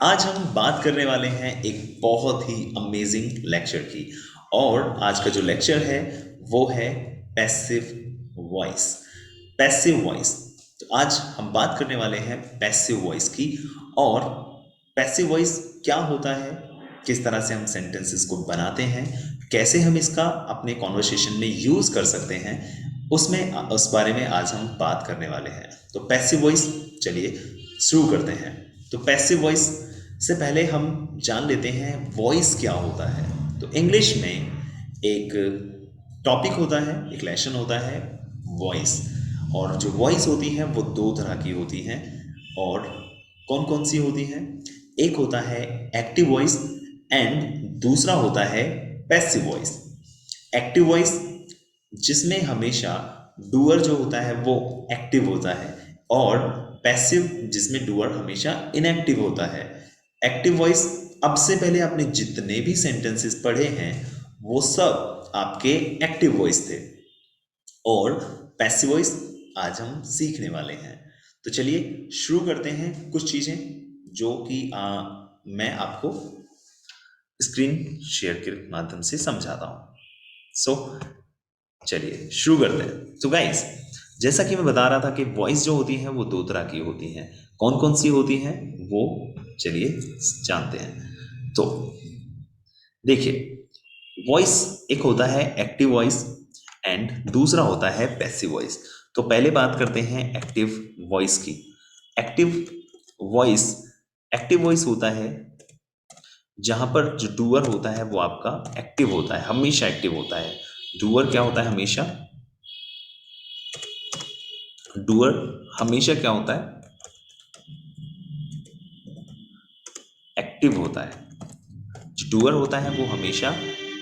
आज हम बात करने वाले हैं एक बहुत ही अमेजिंग लेक्चर की। और आज का जो लेक्चर है वो है पैसिव वॉइस। Passive voice. तो आज हम बात करने वाले हैं पैसिव वॉइस की। और पैसिव वॉइस क्या होता है, किस तरह से हम सेंटेंसेस को बनाते हैं, कैसे हम इसका अपने कॉन्वर्सेशन में यूज़ कर सकते हैं, उसमें उस बारे में आज हम बात करने वाले हैं। तो पैसिव वॉइस, चलिए शुरू करते हैं। तो पैसिव वॉइस से पहले हम जान लेते हैं वॉइस क्या होता है। तो इंग्लिश में एक टॉपिक होता है, एक लेसन होता है वॉइस। और जो वॉइस होती है वो दो तरह की होती हैं। और कौन कौन सी होती हैं? एक होता है एक्टिव वॉइस एंड दूसरा होता है पैसिव वॉइस। एक्टिव वॉइस जिसमें हमेशा डूअर जो होता है वो एक्टिव होता है, और पैसिव जिसमें डूअर हमेशा इनएक्टिव होता है। एक्टिव वॉइस, अब से पहले आपने जितने भी सेंटेंसेस पढ़े हैं वो सब आपके एक्टिव वॉइस थे। और पैसिव वॉइस आज हम सीखने वाले हैं। तो चलिए शुरू करते हैं कुछ चीज़ें जो कि मैं आपको स्क्रीन शेयर के माध्यम से समझाता हूँ। सो चलिए शुरू करते हैं। तो गाइस, जैसा कि मैं बता रहा था कि वॉइस जो होती है वो दो तरह की होती हैं। कौन कौन सी होती हैं वो चलिए जानते हैं। तो देखिए, वॉइस एक होता है एक्टिव वॉइस एंड दूसरा होता है पैसिव वॉइस। तो पहले बात करते हैं एक्टिव वॉइस की। एक्टिव वॉइस, एक्टिव वॉइस होता है जहां पर जो डूअर होता है वो आपका एक्टिव होता है, हमेशा एक्टिव होता है। डूअर क्या होता है? हमेशा डूअर हमेशा क्या होता है? एक्टिव होता है। जो डूअर होता है वो हमेशा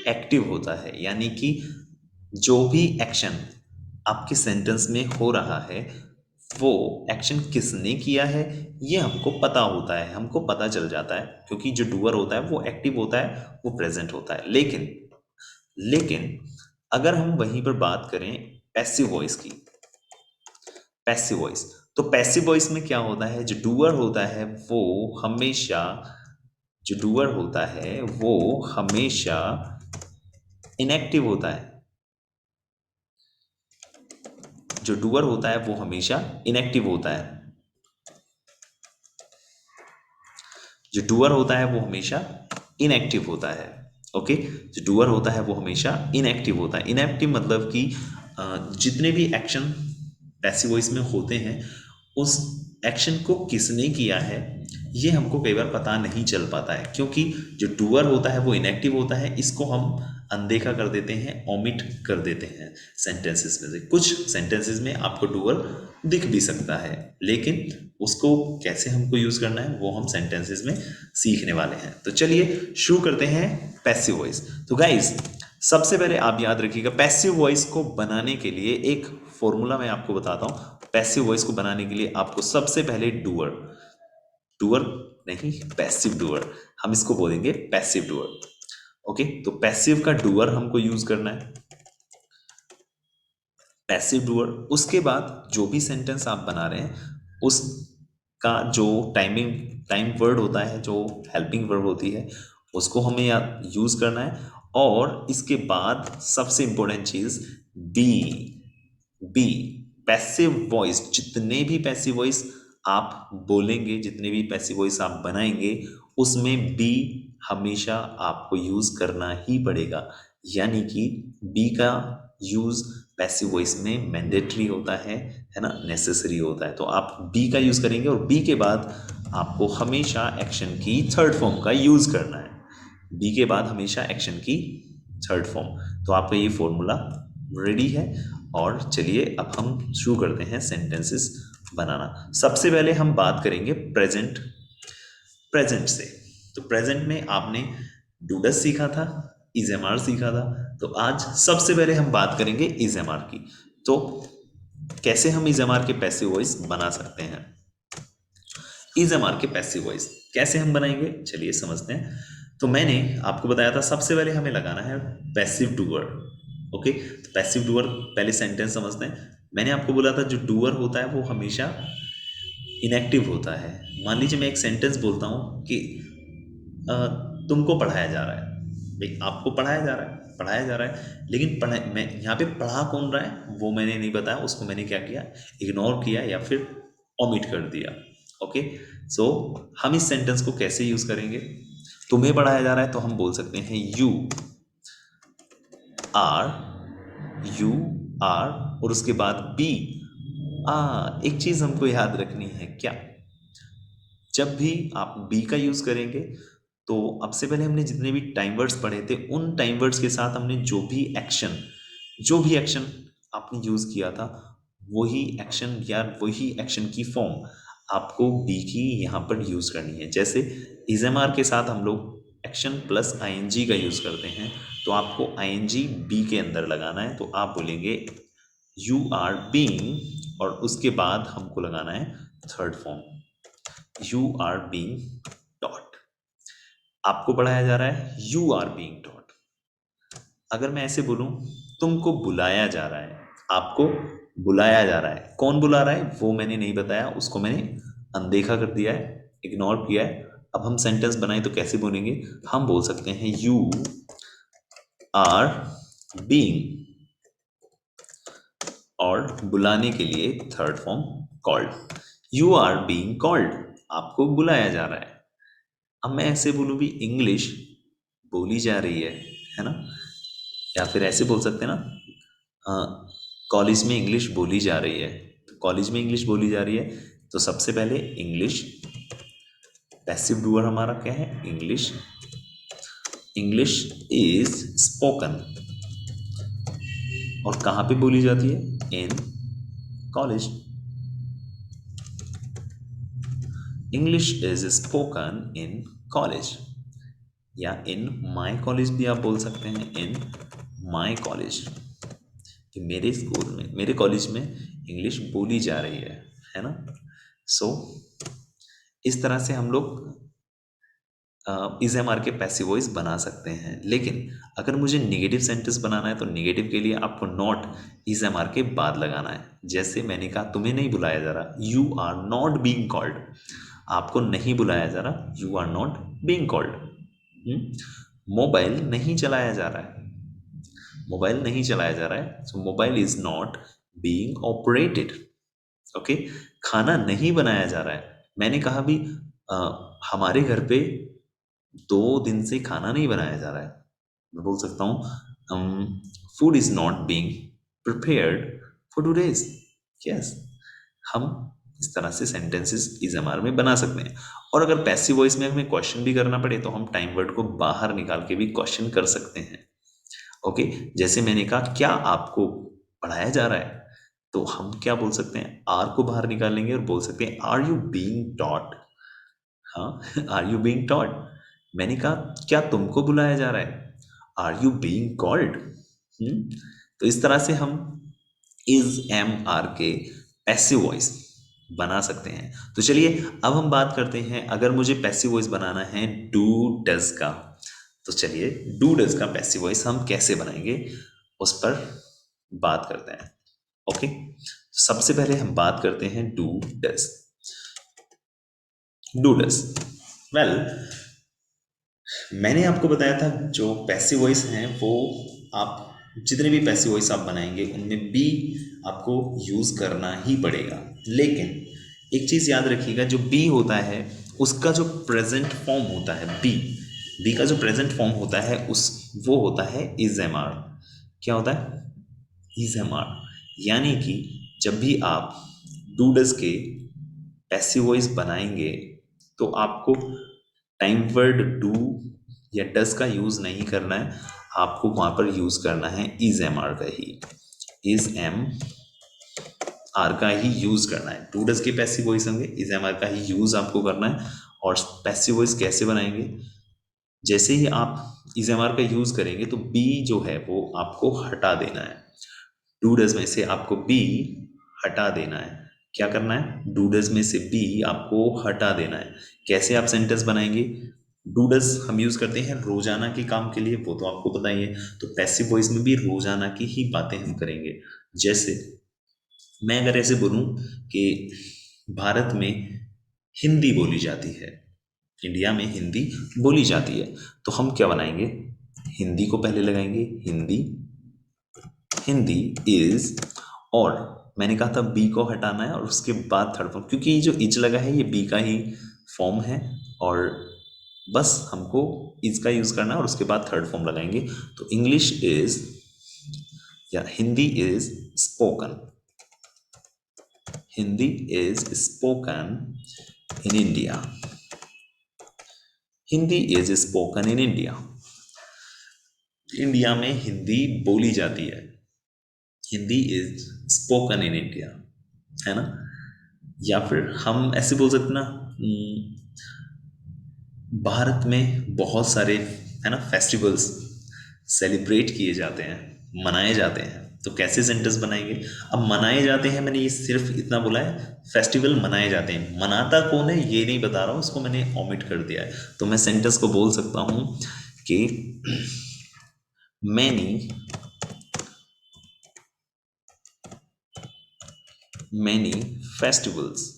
एक्टिव होता है, यानी कि जो भी एक्शन आपके सेंटेंस में हो रहा है वो एक्शन किसने किया है ये हमको पता होता है, हमको पता चल जाता है, क्योंकि जो डूअर होता है वो एक्टिव होता है, वो प्रेजेंट होता है। लेकिन लेकिन अगर हम वहीं पर बात करें पैसिव वॉइस की, पैसिव वॉइस, तो पैसिव वॉइस में क्या होता है? जो डूअर होता है वो हमेशा जो डूअर होता है वो हमेशा इनएक्टिव होता है। जो डूअर होता है वो हमेशा इनएक्टिव होता है। जो डूअर होता है वो हमेशा इनएक्टिव होता है। ओके, जो डूअर होता है वो हमेशा इनएक्टिव होता है। इनएक्टिव मतलब कि जितने भी एक्शन पैसिव वॉइस में होते हैं उस एक्शन को किसने किया है ये हमको कई बार पता नहीं चल पाता है, क्योंकि जो डूअर होता है वो इनएक्टिव होता है। इसको हम अनदेखा कर देते हैं, ओमिट कर देते हैं सेंटेंसेस में से। कुछ सेंटेंसेस में आपको डूअर दिख भी सकता है, लेकिन उसको कैसे हमको यूज़ करना है वो हम सेंटेंसेस में सीखने वाले हैं। तो चलिए शुरू करते हैं पैसिव वॉइस। तो गाइज, सबसे पहले आप याद रखिएगा, पैसिव वॉइस को बनाने के लिए एक फॉर्मूला मैं आपको बताता हूँ। पैसिव वॉइस को बनाने के लिए आपको सबसे पहले डूअर, डूअर नहीं, पैसिव डूअर, हम इसको बोलेंगे पैसिव डूअर। ओके, तो पैसिव का डूअर हमको यूज करना है, पैसिव डूअर। उसके बाद जो भी सेंटेंस आप बना रहे हैं उसका जो टाइम वर्ड होता है, जो हेल्पिंग वर्ब होती है, उसको हमें यूज करना है। और इसके बाद सबसे इंपॉर्टेंट चीज बी। बी, पैसिव वॉइस, जितने भी पैसिव वॉइस आप बोलेंगे, जितने भी पैसिव वॉइस आप बनाएंगे, उसमें बी हमेशा आपको यूज करना ही पड़ेगा। यानी कि बी का यूज पैसिव वॉइस में मैंडेटरी होता है ना, नेसेसरी होता है। तो आप बी का यूज करेंगे और बी के बाद आपको हमेशा एक्शन की थर्ड फॉर्म का यूज करना है। बी के बाद हमेशा एक्शन की थर्ड फॉर्म। तो आपका ये फॉर्मूला रेडी है। और चलिए अब हम शुरू करते हैं सेंटेंसेस बनाना। सबसे पहले हम बात करेंगे प्रेजेंट, प्रेजेंट से। तो प्रेजेंट में आपने डूडस सीखा था, इज एम आर सीखा था। तो आज सबसे पहले हम बात करेंगे इज एम आर की। तो कैसे हम इज एम आर के पैसिव वॉइस बना सकते हैं? इज एम आर के पैसिव वॉइस कैसे हम बनाएंगे, चलिए समझते हैं। तो मैंने आपको बताया था सबसे पहले हमें लगाना है पैसिव डूअर। ओके, तो पैसिव डूअर, पहले सेंटेंस समझते हैं। मैंने आपको बोला था जो डूअर होता है वो हमेशा इनएक्टिव होता है। मान लीजिए मैं एक सेंटेंस बोलता हूँ कि अ, तुमको पढ़ाया जा रहा है। भाई आपको पढ़ाया जा रहा है, पढ़ाया जा रहा है, लेकिन पढ़ा मैं यहाँ पे पढ़ा कौन रहा है वो मैंने नहीं बताया, उसको मैंने क्या किया, इग्नोर किया या फिर ओमिट कर दिया। ओके, सो हम इस सेंटेंस को कैसे यूज करेंगे? तुम्हें पढ़ाया जा रहा है तो हम बोल सकते हैं आर यू आर, और उसके बाद बी। एक चीज हमको याद रखनी है क्या, जब भी आप बी का यूज करेंगे तो अब से पहले हमने जितने भी टाइम वर्ड्स पढ़े थे उन टाइम वर्ड्स के साथ हमने जो भी एक्शन आपने यूज किया था, वही एक्शन या वही एक्शन की फॉर्म आपको बी की यहाँ पर यूज करनी है। जैसे इजएमआर के साथ हम लोग एक्शन प्लस आईएनजी का यूज करते हैं, तो आपको आईएनजी बी के अंदर लगाना है, तो आप बोलेंगे यू आर बीइंग, और उसके बाद हमको लगाना है third form, you are being taught. आपको पढ़ाया जा रहा है, यू आर बीइंग टॉट। अगर मैं ऐसे बोलूं, तुमको बुलाया जा रहा है, आपको बुलाया जा रहा है, कौन बुला रहा है वो मैंने नहीं बताया, उसको मैंने अनदेखा कर दिया है, इग्नोर किया है। अब हम सेंटेंस बनाए तो कैसे बोलेंगे? हम बोल सकते हैं यू आर बीइंग, और बुलाने के लिए third form called, you are being called, आपको बुलाया जा रहा है। अब मैं ऐसे बोलूं भी, इंग्लिश बोली जा रही है ना, या फिर ऐसे बोल सकते हैं ना, कॉलेज में इंग्लिश बोली जा रही है। तो कॉलेज में इंग्लिश बोली जा रही है, तो सबसे पहले इंग्लिश, पैसिव डूअर हमारा क्या है, इंग्लिश, इंग्लिश इज स्पोकन, और कहाँ पे बोली जाती है, in college, English is spoken in college, या इन माई कॉलेज भी आप बोल सकते हैं, इन माई कॉलेज, कि मेरे स्कूल में, मेरे कॉलेज में इंग्लिश बोली जा रही है ना। सो इस तरह से हम लोग इज़एमआर के पैसिव वॉइस बना सकते हैं। लेकिन अगर मुझे नेगेटिव सेंटेंस बनाना है तो नेगेटिव के लिए आपको नॉट इज़एमआर के बाद लगाना है। जैसे मैंने कहा, तुम्हें नहीं बुलाया जा रहा, you are not being called, आपको नहीं बुलाया जा रहा, you are not being called. Mobile नहीं चलाया जा रहा है, मोबाइल नहीं चलाया जा रहा है, so mobile is not being operated. Okay, खाना नहीं बनाया जा रहा है, मैंने कहा भी अ, हमारे घर पे 2 दिन से खाना नहीं बनाया जा रहा है, मैं बोल सकता हूँ food is not being prepared for 2 days। Yes, हम इस तरह से सेंटेंसेस इजएमआर में बना सकते हैं। और अगर पैसिव वॉइस में हमें क्वेश्चन भी करना पड़े तो हम टाइम वर्ड को बाहर निकाल के भी क्वेश्चन कर सकते हैं। ओके, जैसे मैंने कहा, क्या आपको पढ़ाया जा रहा है, तो हम क्या बोल सकते हैं, आर को बाहर निकालेंगे और बोल सकते हैं आर यू बीइंग टॉट। हाँ, आर यू बीइंग टॉट। मैंने कहा, क्या तुमको बुलाया जा रहा है, आर यू बीइंग कॉल्ड। तो इस तरह से हम इज एम आर के पैसिव वॉइस बना सकते हैं। तो चलिए अब हम बात करते हैं, अगर मुझे पैसिव वॉइस बनाना है डू डज का, तो चलिए डू डज का पैसिव वॉइस हम कैसे बनाएंगे उस पर बात करते हैं। ओके, सबसे पहले हम बात करते हैं do does. Do does, well, मैंने आपको बताया था जो पैसिव वॉइस हैं वो, आप जितने भी पैसिव वॉइस आप बनाएंगे उनमें बी आपको यूज़ करना ही पड़ेगा। लेकिन एक चीज़ याद रखिएगा, जो बी होता है उसका जो प्रेजेंट फॉर्म होता है, बी का जो प्रेजेंट फॉर्म होता है उस वो होता है इज एम आर। क्या होता है, इज एम आर। यानी कि जब भी आप डू डज के पैसिव वॉइस बनाएंगे तो आपको टाइम वर्ड डू या डज का यूज नहीं करना है, आपको वहां पर यूज करना है इज एम आर का ही, इज एम आर का ही यूज करना है। टू डज के पैसिव वॉइस होंगे, इज एम आर का ही यूज आपको करना है। और पैसिव वॉइस कैसे बनाएंगे, जैसे ही आप इज एम आर का यूज करेंगे तो बी जो है वो आपको हटा देना है। टू डज में से आपको बी हटा देना है। क्या करना है, डू डज में से बी आपको हटा देना है। कैसे आप सेंटेंस बनाएंगे, डू डज हम यूज करते हैं रोजाना के काम के लिए, वो तो आपको पता ही है। तो पैसिव वॉइस में भी रोजाना की ही बातें हम करेंगे। जैसे मैं अगर ऐसे बोलूं कि भारत में हिंदी बोली जाती है। इंडिया में हिंदी बोली जाती है। तो हम क्या बनाएंगे? हिंदी को पहले लगाएंगे। हिंदी, हिंदी इज, और मैंने कहा था बी को हटाना है और उसके बाद थर्ड फॉर्म, क्योंकि ये जो इज लगा है ये बी का ही फॉर्म है, और बस हमको इज का यूज करना है और उसके बाद थर्ड फॉर्म लगाएंगे। तो इंग्लिश इज, या Hindi is spoken. Hindi is spoken in India. Hindi is spoken in India. India में हिंदी बोली जाती है। Hindi is spoken in India, है ना? या फिर हम ऐसे बोल सकते हैं ना, भारत में बहुत सारे, है ना, फेस्टिवल्स सेलिब्रेट किए जाते हैं, मनाए जाते हैं। तो कैसे सेंटेंस बनाएंगे? अब मनाए जाते हैं, मैंने ये सिर्फ इतना बोला है, फेस्टिवल मनाए जाते हैं, मनाता कौन है ये नहीं बता रहा हूँ, उसको मैंने ओमिट कर दिया है। तो मैं सेंटेंस को बोल सकता हूँ कि many many festivals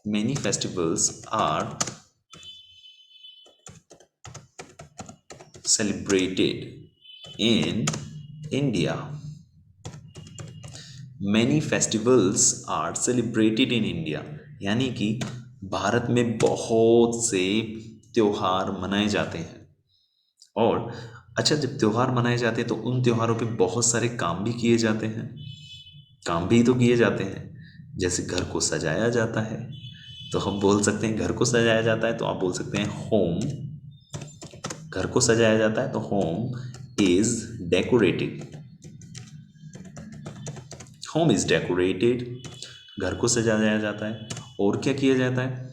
many festivals are celebrated in India. Many festivals are celebrated in India. यानी कि भारत में बहुत से त्योहार मनाए जाते हैं। और अच्छा, जब त्योहार मनाए जाते हैं तो उन त्योहारों पे बहुत सारे काम भी किए जाते हैं। काम भी तो किए जाते हैं, जैसे घर को सजाया जाता है। तो हम बोल सकते हैं घर को सजाया जाता है, तो आप बोल सकते हैं होम। घर को सजाया जाता है तो home is decorated. Home is decorated. घर को सजाया जाता है। और क्या किया जाता है?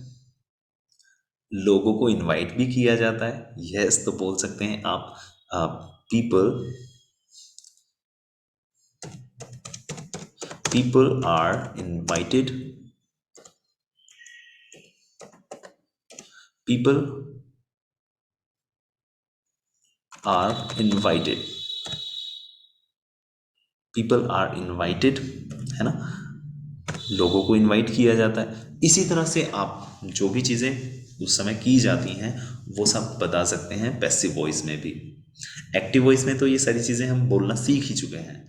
लोगों को इनवाइट भी किया जाता है। यस, तो बोल सकते हैं आप people people are invited. People are invited. People are invited, है ना? लोगों को इनवाइट किया जाता है। इसी तरह से आप जो भी चीज़ें उस समय की जाती हैं वो सब बता सकते हैं पैसिव वॉइस में भी। एक्टिव वॉइस में तो ये सारी चीज़ें हम बोलना सीख ही चुके हैं,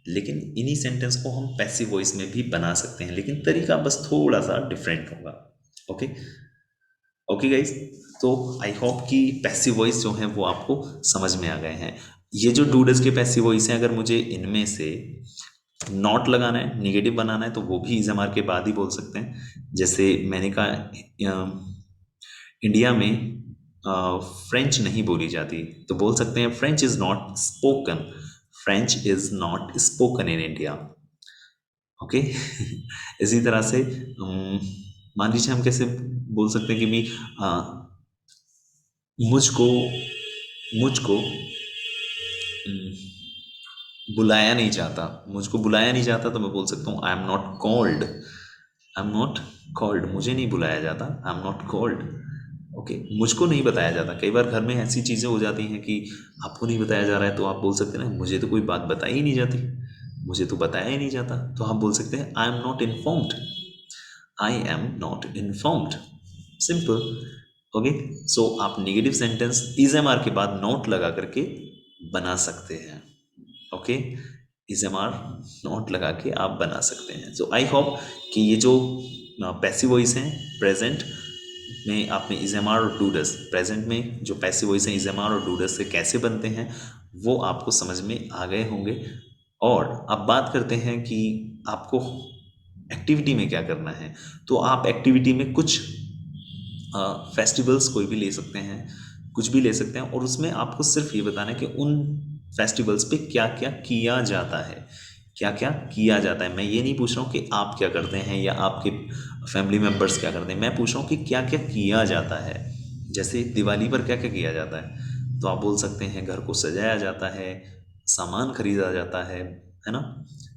लेकिन इन्हीं सेंटेंस को हम पैसिव वॉइस में भी बना सकते हैं, लेकिन तरीका बस थोड़ा सा डिफरेंट होगा। ओके ओके गाइज, तो आई होप कि पैसिव वॉइस जो है वो आपको समझ में आ गए हैं। ये जो डूडस के पैसिव वॉइस हैं, अगर मुझे इनमें से नॉट लगाना है, निगेटिव बनाना है, तो वो भी इज एम आर के बाद ही बोल सकते हैं। जैसे मैंने कहा इंडिया में फ्रेंच नहीं बोली जाती, तो बोल सकते हैं French is not spoken. French is not spoken in India. Okay इसी तरह से मान लीजिए हम कैसे बोल सकते हैं कि भी मुझको मुझको बुलाया नहीं जाता। मुझको बुलाया नहीं जाता तो मैं बोल सकता हूँ आई am not called. I am not called, मुझे नहीं बुलाया जाता, आई एम नॉट कॉल्ड। ओके, मुझको नहीं बताया जाता। कई बार घर में ऐसी चीज़ें हो जाती हैं कि आपको नहीं बताया जा रहा है, तो आप बोल सकते हैं ना मुझे तो कोई बात बताई ही नहीं जाती, मुझे तो बताया ही नहीं जाता। तो आप बोल सकते हैं I am not informed. I am not informed, simple. Okay, so आप negative sentence is am are के बाद नॉट लगा करके बना सकते हैं। Okay, is am are not लगा के आप बना सकते हैं। सो आई होप कि ये जो पैसिव वॉइस हैं प्रेजेंट में, आपने इज एम आर और डू डस, प्रेजेंट में जो पैसिव वॉइस हैं इज एम आर और डू डस से कैसे बनते हैं वो आपको समझ में आ गए होंगे। और अब बात करते हैं कि आपको एक्टिविटी में क्या करना है। तो आप एक्टिविटी में कुछ फेस्टिवल्स कोई भी ले सकते हैं, कुछ भी ले सकते हैं, और उसमें आपको सिर्फ ये बताना है कि उन फेस्टिवल्स पे क्या क्या किया जाता है। क्या क्या किया जाता है। मैं ये नहीं पूछ रहा हूँ कि आप क्या करते हैं या आपके फैमिली मेम्बर्स क्या करते हैं, मैं पूछ रहा हूँ कि क्या क्या किया जाता है। जैसे दिवाली पर क्या क्या किया जाता है, तो आप बोल सकते हैं घर को सजाया जाता है, सामान खरीदा जाता है ना?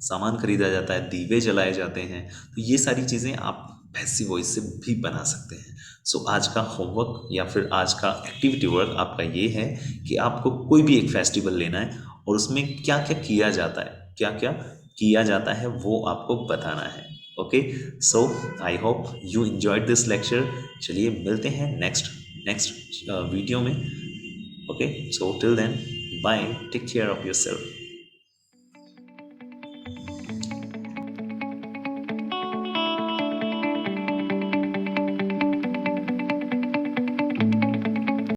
सामान खरीदा जाता है, दीवे जलाए जाते हैं। तो ये सारी चीज़ें आप पैसिव वॉइस से भी बना सकते हैं। सो आज का होमवर्क या फिर आज का एक्टिविटी वर्क आपका ये है कि आपको कोई भी एक फेस्टिवल लेना है और उसमें क्या क्या किया जाता है, क्या क्या किया जाता है वो आपको बताना है। Okay, so I hope you enjoyed this lecture. चलिए मिलते हैं नेक्स्ट नेक्स्ट वीडियो में। Okay, so till then bye, take care of your self.